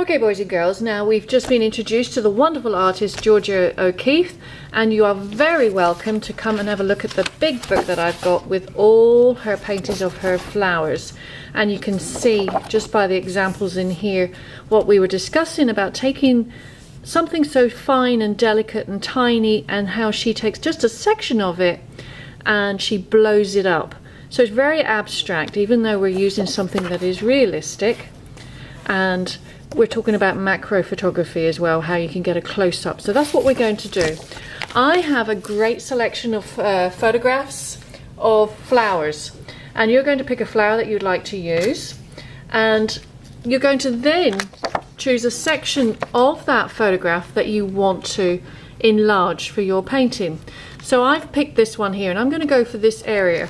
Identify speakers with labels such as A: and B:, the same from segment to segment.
A: Okay, boys and girls, now we've just been introduced to the wonderful artist Georgia O'Keeffe, and you are very welcome to come and have a look at the big book that I've got with all her paintings of her flowers. And you can see just by the examples in here what we were discussing about taking something so fine and delicate and tiny, and how she takes just a section of it and she blows it up. So it's very abstract, even though we're using something that is realistic. And we're talking about macro photography as well, how you can get a close-up. So that's what we're going to do. I have a great selection of photographs of flowers, and you're going to pick a flower that you'd like to use, and you're going to then choose a section of that photograph that you want to enlarge for your painting. So I've picked this one here, and I'm going to go for this area.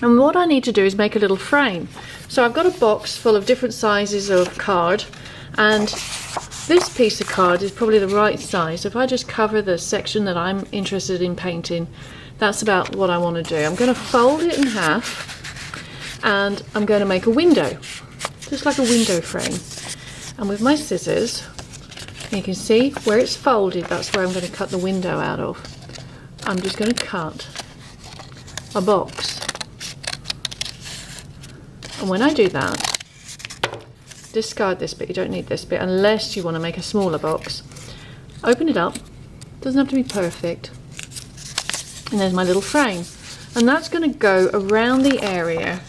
A: And what I need to do is make a little frame. So I've got a box full of different sizes of card, and this piece of card is probably the right size. If I just cover the section that I'm interested in painting, that's about what I want to do. I'm going to fold it in half, and I'm going to make a window, just like a window frame. And with my scissors, you can see where it's folded, that's where I'm going to cut the window out of. I'm just going to cut a box. And when I do that, discard this bit, you don't need this bit unless you want to make a smaller box. Open it up, doesn't have to be perfect. And there's my little frame. And that's going to go around the area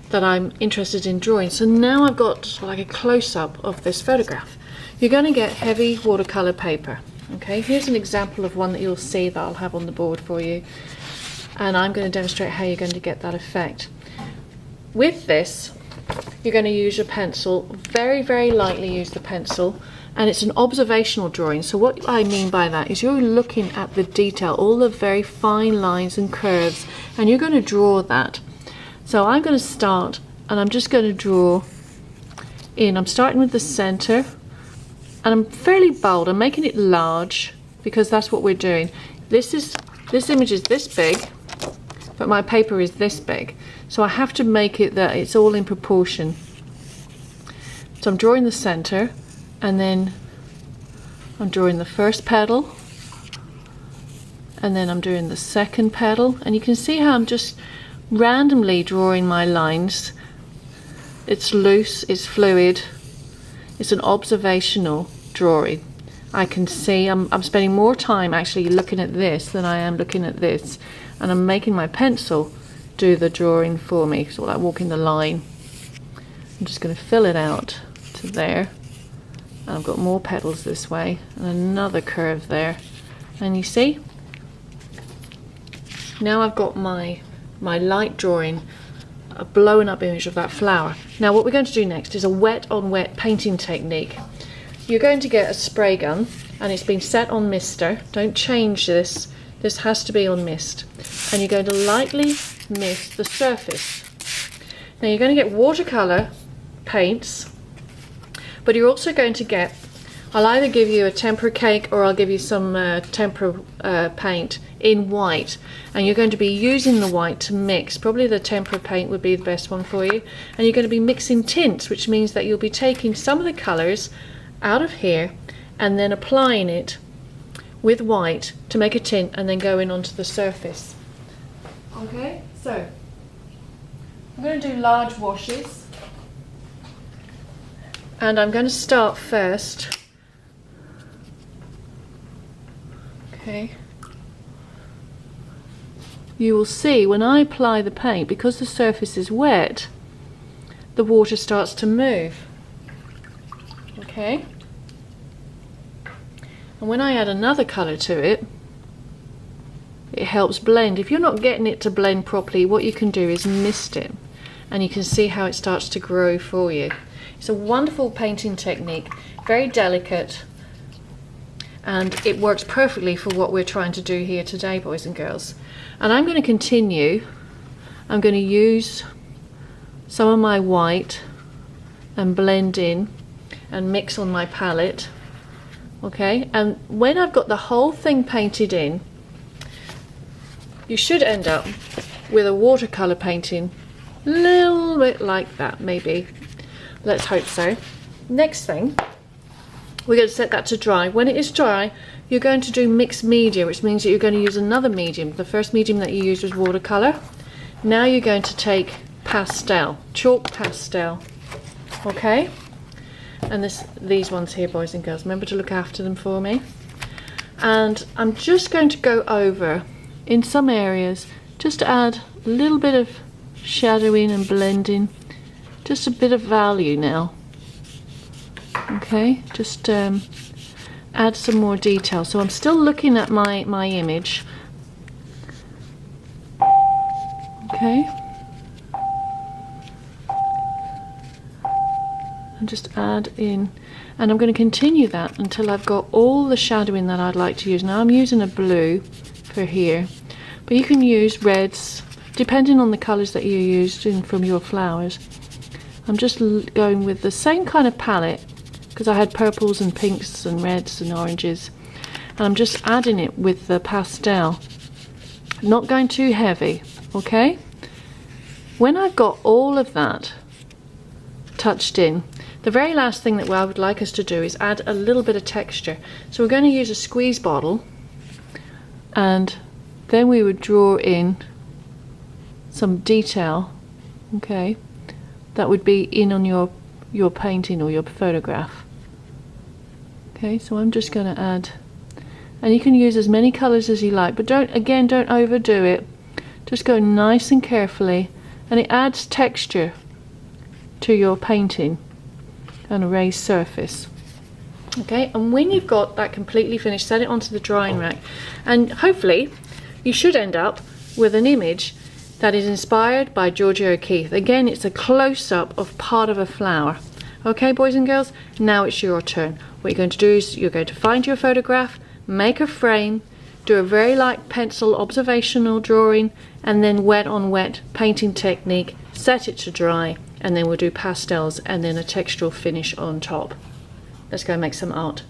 A: that I'm interested in drawing. So now I've got like a close-up of this photograph. You're going to get heavy watercolor paper. Okay, here's an example of one that you'll see that I'll have on the board for you. And I'm going to demonstrate how you're going to get that effect. With this, you're going to use your pencil, very lightly use the pencil, and it's an observational drawing. So what I mean by that is you're looking at the detail, all the very fine lines and curves, and you're going to draw that. So I'm going to start, and I'm just going to draw in. I'm starting with the center, and I'm fairly bold. I'm making it large because that's what we're doing. This image is this big, but my paper is this big. So I have to make it that it's all in proportion. So I'm drawing the center, and then I'm drawing the first petal, and then I'm doing the second petal, and you can see how I'm just randomly drawing my lines. It's loose, it's fluid, it's an observational drawing. I can see I'm spending more time actually looking at this than I am looking at this, and I'm making my pencil do the drawing for me, sort of like walking the line. I'm just going to fill it out to there, and I've got more petals this way and another curve there, and you see now I've got my light drawing, a blown up image of that flower. Now what we're going to do next is a wet on wet painting technique. You're going to get a spray gun, and it's been set on mister. Don't change this. This has to be on mist, and you're going to lightly mist the surface. Now you're going to get watercolor paints, but you're also going to get, I'll either give you a tempera cake or I'll give you some tempera paint in white, and you're going to be using the white to mix. Probably the tempera paint would be the best one for you, and you're going to be mixing tints, which means that you'll be taking some of the colors out of here and then applying it with white to make a tint, and then going onto the surface. Okay, so I'm going to do large washes, and I'm going to start first. Okay, you will see when I apply the paint, because the surface is wet, the water starts to move. Okay, and when I add another colour to it, it helps blend. If you're not getting it to blend properly, what you can do is mist it, and you can see how it starts to grow for you. It's a wonderful painting technique, very delicate, and it works perfectly for what we're trying to do here today, boys and girls. And I'm going to continue. I'm going to use some of my white and blend in and mix on my palette. Okay, and when I've got the whole thing painted in, you should end up with a watercolor painting, a little bit like that maybe. Let's hope so. Next thing, we're going to set that to dry. When it is dry, you're going to do mixed media, which means that you're going to use another medium. The first medium that you used was watercolor. Now you're going to take pastel, chalk pastel, okay? And these ones here, boys and girls, remember to look after them for me. And I'm just going to go over in some areas, just to add a little bit of shadowing and blending, just a bit of value now. Okay, just add some more detail. So I'm still looking at my image. Okay. And just add in, and I'm going to continue that until I've got all the shadowing that I'd like to use. Now I'm using a blue for here, but you can use reds depending on the colours that you used from your flowers. I'm just going with the same kind of palette because I had purples and pinks and reds and oranges, and I'm just adding it with the pastel, not going too heavy. Okay, when I've got all of that touched in, the very last thing that I would like us to do is add a little bit of texture. So we're going to use a squeeze bottle, and then we would draw in some detail, okay, that would be in on your painting or your photograph. Okay, so I'm just going to add, and you can use as many colours as you like, but don't overdo it. Just go nice and carefully, and it adds texture to your painting and a raised surface. Okay, and when you've got that completely finished, set it onto the drying rack, and hopefully you should end up with an image that is inspired by Georgia O'Keeffe. Again, it's a close-up of part of a flower. Okay, boys and girls, now it's your turn. What you're going to do is you're going to find your photograph, make a frame, do a very light pencil observational drawing, and then wet on wet painting technique, set it to dry, and then we'll do pastels and then a textural finish on top. Let's go make some art.